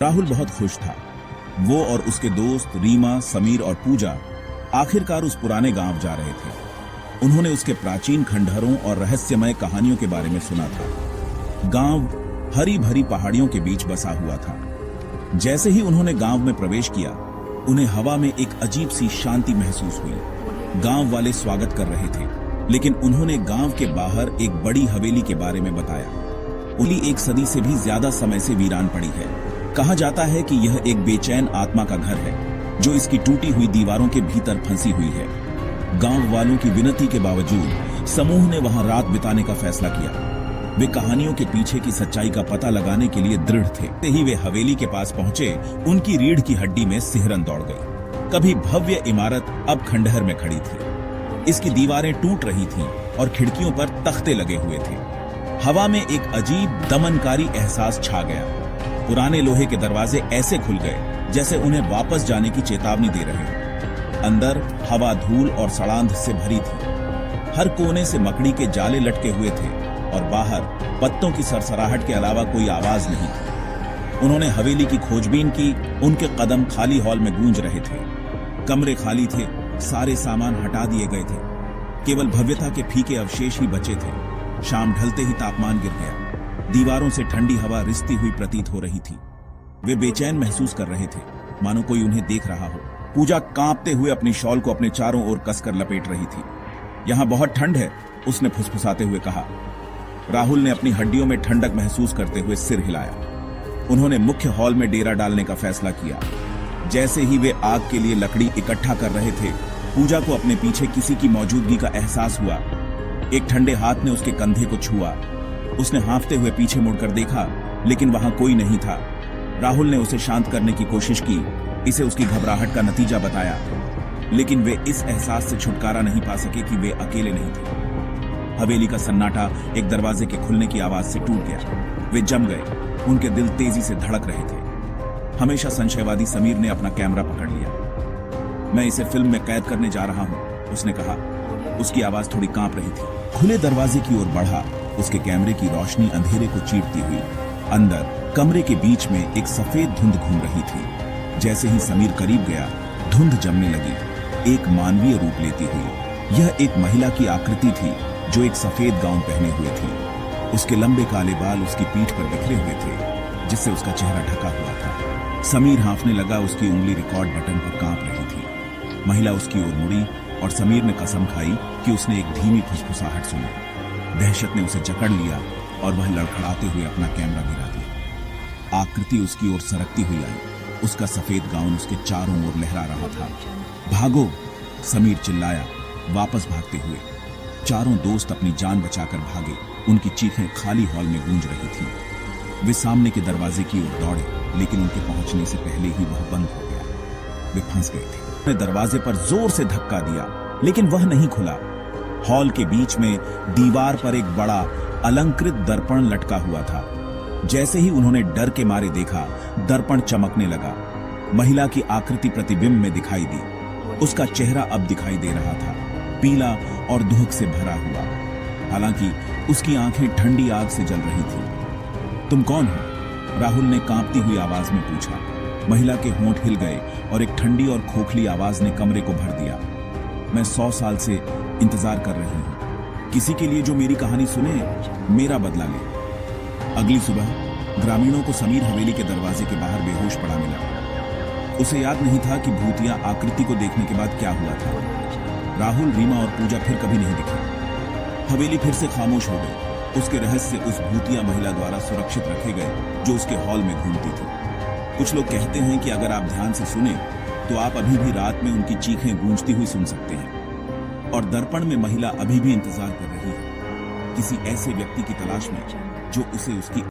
राहुल बहुत खुश था। वो और उसके दोस्त रीमा, समीर और पूजा आखिरकार उस पुराने गांव जा रहे थे। उन्होंने उसके प्राचीन खंडहरों और रहस्यमय कहानियों के बारे में सुना था। गांव हरी भरी पहाड़ियों के बीच बसा हुआ था। जैसे ही उन्होंने गांव में प्रवेश किया, उन्हें हवा में एक अजीब सी शांति महसूस हुई। गांव वाले स्वागत कर रहे थे, लेकिन उन्होंने गांव के बाहर एक बड़ी हवेली के बारे में बताया। उली 1 सदी से भी ज्यादा समय से वीरान पड़ी है। कहा जाता है कि यह एक बेचैन आत्मा का घर है, जो इसकी टूटी हुई दीवारों के भीतर फंसी हुई है। गांव वालों की विनती के बावजूद समूह ने वहां रात बिताने का फैसला किया। वे कहानियों के पीछे की सच्चाई का पता लगाने के लिए दृढ़ थे। ही वे हवेली के पास पहुंचे, उनकी रीढ़ की हड्डी में सिहरन दौड़ गई। कभी भव्य इमारत अब खंडहर में खड़ी थी। इसकी दीवारें टूट रही थीं और खिड़कियों पर तख्ते लगे हुए थे। हवा में एक अजीब दमनकारी एहसास छा गया। पुराने लोहे के दरवाजे ऐसे खुल गए जैसे उन्हें वापस जाने की चेतावनी दे रहे हो। अंदर हवा धूल और सड़ांध से भरी थी। हर कोने से मकड़ी के जाले लटके हुए थे और बाहर पत्तों की सरसराहट के अलावा कोई आवाज नहीं थी। उन्होंने हवेली की खोजबीन की। उनके कदम खाली हॉल में गूंज रहे थे। कमरे खाली थे, सारे सामान हटा दिए गए थे। केवल भव्यता के फीके अवशेष ही बचे थे। शाम ढलते ही तापमान गिर गया। दीवारों से ठंडी हवा रिसती हुई प्रतीत हो रही थी। वे बेचैन महसूस कर रहे थे, मानो कोई उन्हें देख रहा हो। पूजा कांपते हुए अपनी शॉल को अपने चारों ओर कसकर लपेट रही थी। यहां बहुत ठंड है, उसने फुसफुसाते हुए कहा। राहुल ने अपनी हड्डियों में ठंडक महसूस करते हुए सिर हिलाया। उन्होंने मुख्य हॉल में डेरा डालने का फैसला किया। जैसे ही वे आग के लिए लकड़ी इकट्ठा कर रहे थे, पूजा को अपने पीछे किसी की मौजूदगी का एहसास हुआ। एक ठंडे हाथ ने उसके कंधे को छुआ। उसने हांफते हुए पीछे मुड़कर देखा, लेकिन वहां कोई नहीं था। राहुल ने उसे शांत करने की कोशिश की, इसे उसकी घबराहट का नतीजा बताया, लेकिन वे इस एहसास से छुटकारा नहीं पा सके कि वे अकेले नहीं थे। हवेली का सन्नाटा एक दरवाजे के खुलने की आवाज से टूट गया। वे जम गए। उनके दिल तेजी से धड़क रहे थे। हमेशा संशयवादी समीर ने अपना कैमरा पकड़ लिया। मैं इसे फिल्म में कैद करने जा रहा हूं, उसने कहा। उसकी आवाज थोड़ी कांप रही थी। खुले दरवाजे की ओर बढ़ा। उसके कैमरे की रोशनी अंधेरे को चीरती हुई। अंदर कमरे के बीच में एक सफेद धुंध घूम रही थी। जैसे ही समीर करीब गया, धुंध जमने लगी, एक मानवीय रूप लेती हुई। यह एक महिला की आकृति थी, जो एक सफेद गाउन पहने हुए थी। उसके लंबे काले बाल उसकी पीठ पर बिखरे हुए थे, जिससे उसका चेहरा ढका हुआ था। समीर हांफने लगा। उसकी उंगली रिकॉर्ड बटन पर कांप रही थी। महिला उसकी ओर मुड़ी और समीर ने कसम खाई कि उसने एक धीमी फुसफुसाहट सुनी। दहशत ने उसे जकड़ लिया और वह लड़खड़ाते हुए अपना कैमरा गिरा दिया। आकृति उसकी ओर सरकती हुई आई। उसका सफेद गाउन उसके चारों ओर लहरा रहा था। भागो, समीर चिल्लाया, वापस भागते हुए। चारों दोस्त अपनी जान बचाकर भागे। उनकी चीखें खाली हॉल में गूंज रही थीं। वे सामने के दरवाजे की ओर दौड़े, लेकिन उनके पहुंचने से पहले ही वह बंद हो गया। वे फंस गए थे। उन्होंने दरवाजे पर जोर से धक्का दिया, लेकिन वह नहीं खुला। हॉल के बीच में दीवार पर एक बड़ा अलंकृत दर्पण लटका हुआ था। जैसे ही उन्होंने डर के मारे देखा, दर्पण चमकने लगा। महिला की आकृति प्रतिबिंब में दिखाई दी। उसका चेहरा अब दिखाई दे रहा था, पीला और दुहक से भरा हुआ। हालांकि उसकी आंखें ठंडी आग से जल रही थी। तुम कौन हो? राहुल ने कांपती हुई आवाज में पूछा। महिला के होंठ हिल गए और एक ठंडी और खोखली आवाज ने कमरे को भर दिया। मैं 100 साल से इंतजार कर रही हूं, किसी के लिए जो मेरी कहानी सुने, मेरा बदला ले। अगली सुबह ग्रामीणों को समीर हवेली के दरवाजे के बाहर बेहोश पड़ा मिला। उसे याद नहीं था कि भूतिया आकृति को देखने के बाद क्या हुआ था। राहुल, रीमा और पूजा फिर कभी नहीं दिखे। हवेली फिर से खामोश हो गई। उसके रहस्य उस भूतिया महिला द्वारा सुरक्षित रखे गए, जो उसके हॉल में घूमती थी। कुछ लोग कहते हैं कि अगर आप ध्यान से सुने, तो आप अभी भी रात में उनकी चीखें गूंजती हुई सुन सकते हैं। और दर्पण में महिला अभी भी इंतजार कर रही है, किसी ऐसे व्यक्ति की तलाश में जो उसे उसकी